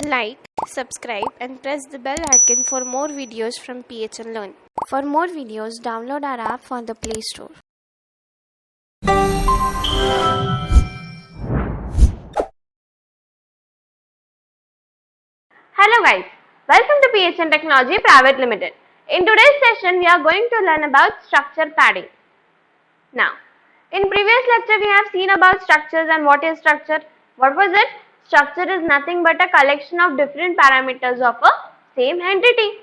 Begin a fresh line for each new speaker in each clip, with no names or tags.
Like, subscribe and press the bell icon for more videos from PHN Learn. For more videos, download our app from the Play Store.
Hello guys, welcome to PHN Technology Private Limited. In today's session, we are going to learn about structure padding. Now, in previous lecture, we have seen about structures and what is structure. What was it? Structure is nothing but a collection of different parameters of a same entity,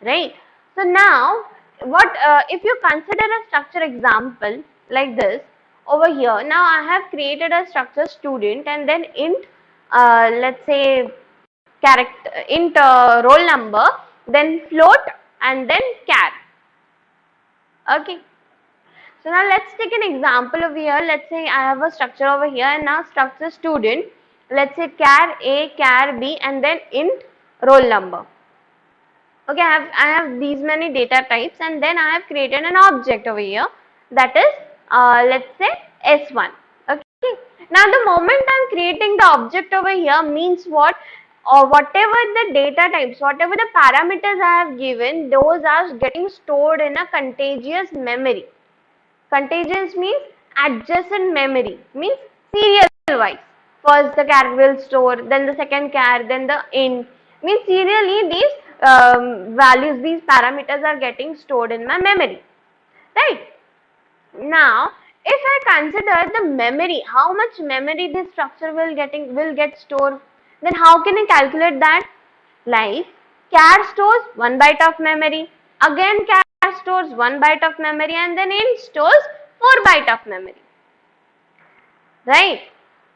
right? So now, if you consider a structure example like this over here? Now I have created a structure student and then int, let's say int roll number, then float, and then char. Okay. So now let's take an example over here. Let's say I have a structure over here and now structure student. Let's say char A, char B, and then int roll number. Okay, I have these many data types and then I have created an object over here, that is let's say S1. Okay. Now the moment I am creating the object over here means what? Or whatever the data types, whatever the parameters I have given, those are getting stored in a contiguous memory. Contiguous means adjacent memory, means serial wise. First the char will store, then the second char, then the int. Means serially these values, these parameters are getting stored in my memory. Right? Now, if I consider the memory, how much memory this structure will get stored, then how can I calculate that? Like char stores 1 byte of memory, again char stores 1 byte of memory, and then int stores 4 byte of memory. Right?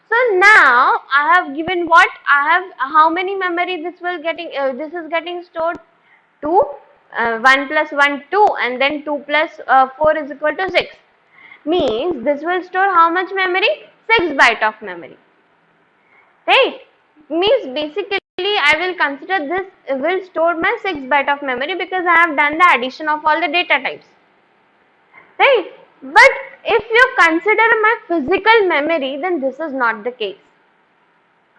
So now I have given what? I have how many memory this is getting stored? 2, 1 plus 1 2, and then 2 plus 4 is equal to 6. Means this will store how much memory? 6 byte of memory. Right? Means basically I will consider this will store my 6 byte of memory because I have done the addition of all the data types. Right? But if you consider my physical memory, then this is not the case.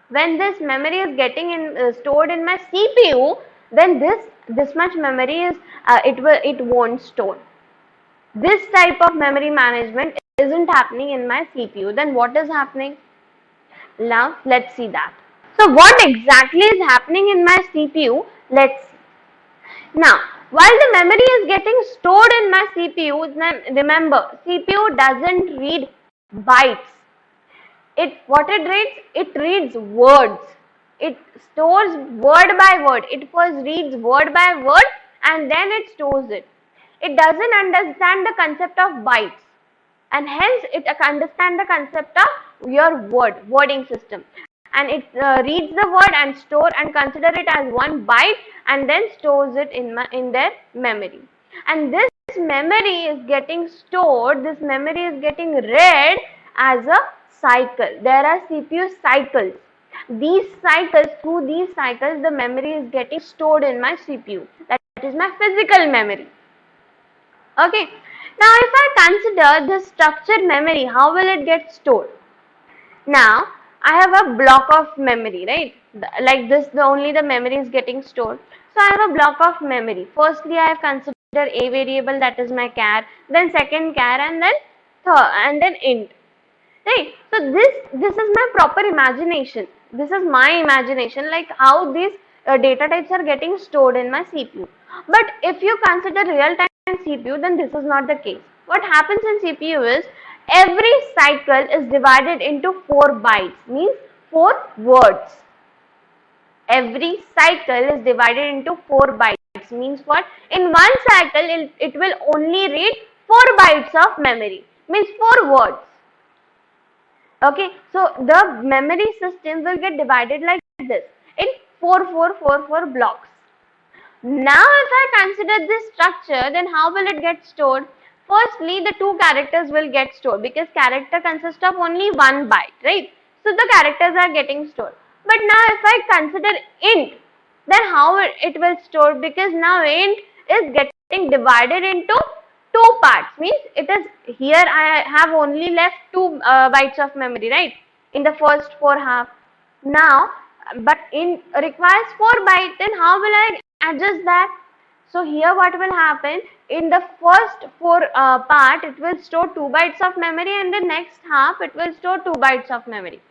When this memory is getting stored in my CPU, then this much memory is it won't store. This type of memory management isn't happening in my CPU. Then what is happening? Now let's see that. So what exactly is happening in my CPU? Let's see. Now while the memory is getting stored in my CPU, then remember CPU doesn't read bytes. What it reads? It reads words. It stores word by word. It first reads word by word and then it stores it. It doesn't understand the concept of bytes, and hence it understands the concept of your wording system, and it reads the word and store and consider it as 1 byte and then stores it in their memory. And this memory is getting stored, this memory is getting read as a cycle. There are CPU cycles. Through these cycles, the memory is getting stored in my CPU. That is my physical memory. Okay. Now if I consider this structured memory, how will it get stored? Now I have a block of memory, right? Like this, only the memory is getting stored. So I have a block of memory. Firstly, I have considered a variable, that is my char, then second char, and then third, and then int. Right? So this is my proper imagination. This is my imagination, like how these data types are getting stored in my CPU. But if you consider real-time CPU, then this is not the case. What happens in CPU is every cycle is divided into 4 bytes, means 4 words. Every cycle is divided into 4 bytes, means what? In one cycle, it will only read 4 bytes of memory, means 4 words. Okay, so the memory system will get divided like this in 4 blocks. Now if I consider this structure, then how will it get stored? Firstly, the 2 characters will get stored because character consists of only 1 byte, right? So the characters are getting stored. But now if I consider int, then how it will store? Because now int is getting divided into 2 parts, means it is here I have only left 2 bytes of memory, right, in the first 4 half. Now but in requires 4 bytes, then how will I adjust that? So here what will happen, in the first 4 part it will store 2 bytes of memory, and the next half it will store 2 bytes of memory.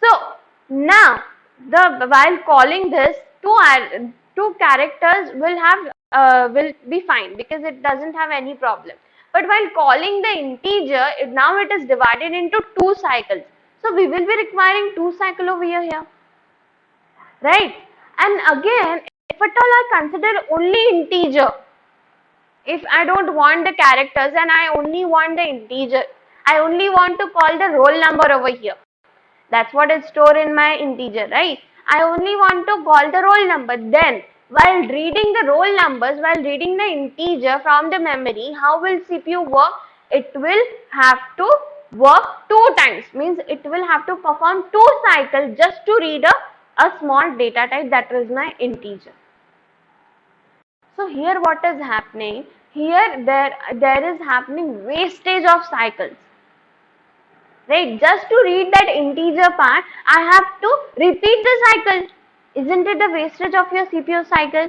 So now while calling this, two characters will be fine because it doesn't have any problem. But while calling the integer, now it is divided into 2 cycles. So we will be requiring 2 cycle over here, right? And again, if at all I consider only integer, if I don't want the characters and I only want the integer, I only want to call the roll number over here. That's what is stored in my integer, right? I only want to call the roll number. Then while reading the roll numbers, while reading the integer from the memory, how will CPU work? It will have to work 2 times, means it will have to perform 2 cycles just to read a small data type, that is my integer. So here what is happening? Here there is happening wastage of cycles. Right, just to read that integer part, I have to repeat the cycle. Isn't it the wastage of your CPU cycle?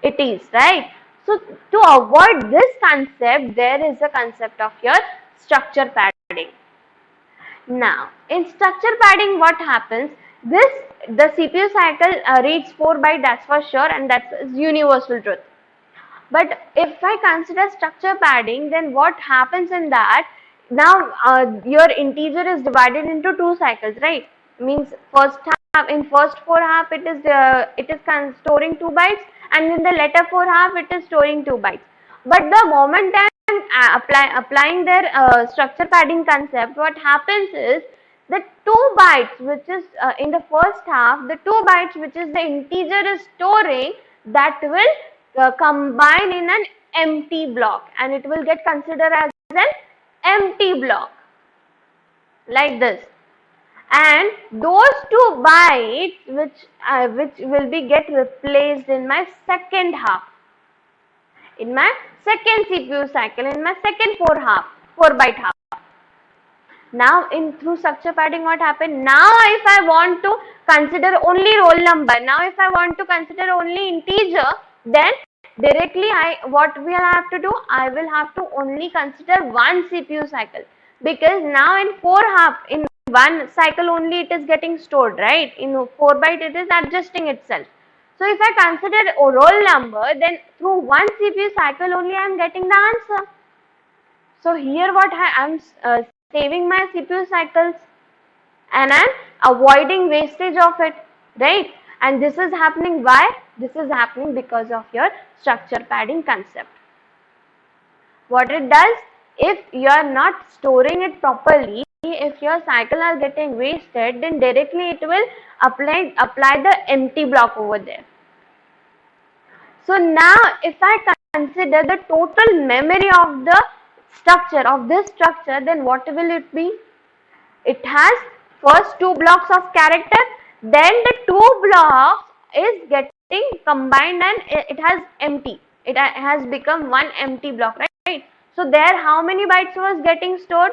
It is, right? So to avoid this concept, there is a concept of your structure padding. Now, in structure padding, what happens? The CPU cycle reads 4 bytes, that's for sure, and that's universal truth. But if I consider structure padding, then what happens in that? Now your integer is divided into 2 cycles, right? Means first half, in first 4 half it is storing 2 bytes, and in the later 4 half it is storing 2 bytes. But the moment I am applying their structure padding concept, what happens is the 2 bytes which is in the first half, the 2 bytes which is the integer is storing, that will combine in an empty block, and it will get considered as an empty block like this. And those 2 bytes which will be get replaced in my second half, in my second CPU cycle, in my second 4 byte half. Now through structure padding, what happened? Now if I want to consider only roll number, now if I want to consider only integer, then directly what will I have to do? I will have to only consider one CPU cycle, because now in 4 half, in one cycle only it is getting stored, right? In 4 byte it is adjusting itself. So if I consider a roll number, then through one CPU cycle only I am getting the answer. So here what I am saving my CPU cycles, and I am avoiding wastage of it, right? And this is happening why? This is happening because of your structure padding concept. What it does, if you are not storing it properly, if your cycle are getting wasted, then directly it will apply the empty block over there. So now if I consider the total memory of the structure, of this structure, then what will it be? It has first 2 blocks of character, then the 2 blocks is getting combined and it has empty. It has become one empty block, right? So there how many bytes was getting stored?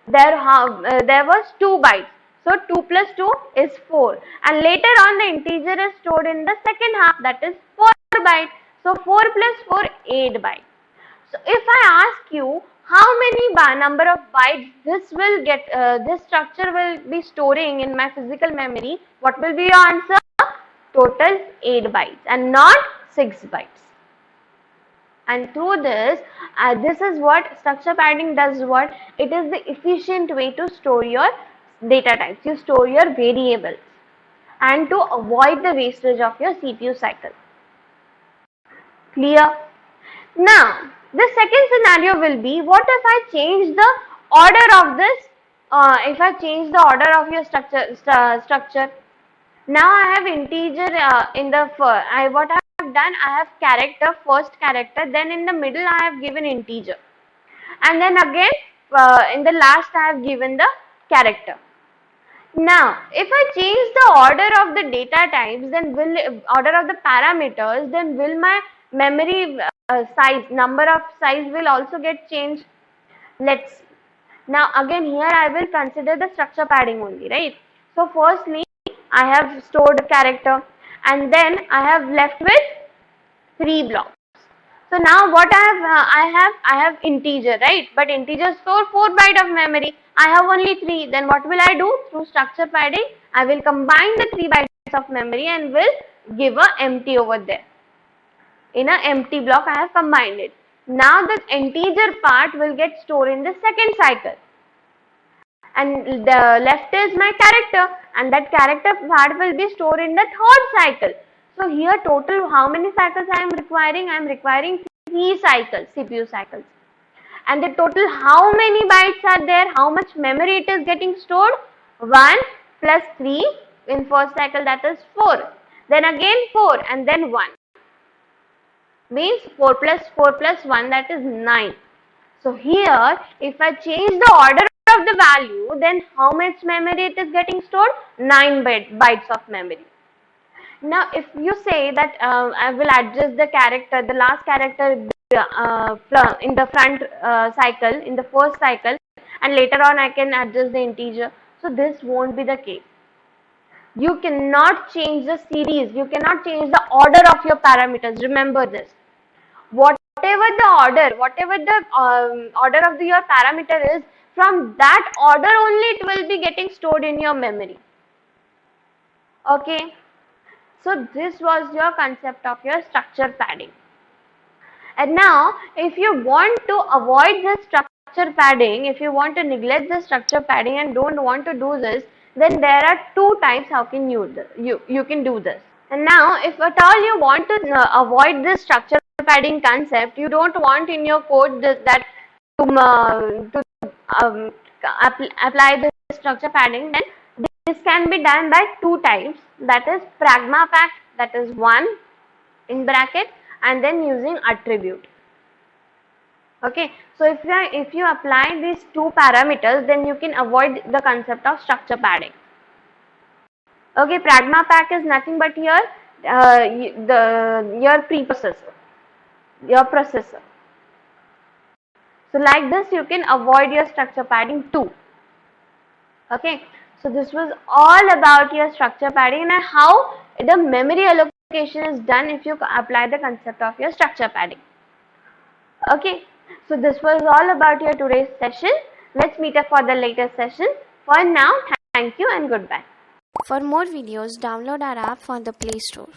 There was 2 bytes. So 2 plus 2 is 4, and later on the integer is stored in the second half, that is 4 bytes. So 4 plus 4, 8 bytes. So if I ask you how many number of bytes this will get, this structure will be storing in my physical memory, what will be your answer? Total 8 bytes and not 6 bytes. And through this, this is what structure padding does. What it is, the efficient way to store your data types. You store your variables, and to avoid the wastage of your CPU cycle. Clear? Now, the second scenario will be, what if I change the order of this? If I change the order of your structure, now I have integer in the what I have done, I have character, first character, then in the middle I have given integer, and then again in the last I have given the character. Now, if I change the order of the data types, then order of the parameters, then will my memory size, number of size will also get changed? Let's see. Now again here I will consider the structure padding only, right? So firstly I have stored character, and then I have left with 3 blocks. So now what I have integer, right? But integer store 4 byte of memory. I have only 3. Then what will I do? Through structure padding, I will combine the 3 bytes of memory and will give a empty over there. In a empty block, I have combined it. Now the integer part will get stored in the second cycle. And the left is my character, and that character part will be stored in the third cycle. So here total how many cycles I am requiring? I am requiring 3 cycles, CPU cycles. And the total how many bytes are there? How much memory it is getting stored? 1 plus 3 in first cycle, that is 4. Then again 4 and then 1. Means 4 plus 1, that is 9. So here if I change the order of the value, then how much memory it is getting stored? 9 bytes of memory. Now if you say that I will adjust the character, the last character in the front cycle, in the first cycle, and later on I can adjust the integer. So this won't be the case. You cannot change the series, you cannot change the order of your parameters. Remember this. Whatever the order, order of your parameter is, from that order only it will be getting stored in your memory. Okay. So this was your concept of your structure padding. And now if you want to avoid this structure padding, if you want to neglect the structure padding and don't want to do this, then there are 2 types how can you can do this. And now if at all you want to avoid this structure padding concept, you don't want in your code that to apply the structure padding, then this can be done by 2 types, that is pragma pack, that is 1 in bracket, and then using attribute. Okay, so if you apply these 2 parameters, then you can avoid the concept of structure padding. Okay, pragma pack is nothing but your preprocessor, your processor. So like this you can avoid your structure padding too. Okay, so this was all about your structure padding and how the memory allocation is done if you apply the concept of your structure padding. Okay, so this was all about your today's session. Let's meet up for the later session. For now, thank you and goodbye.
For more videos, download our app from the Play Store.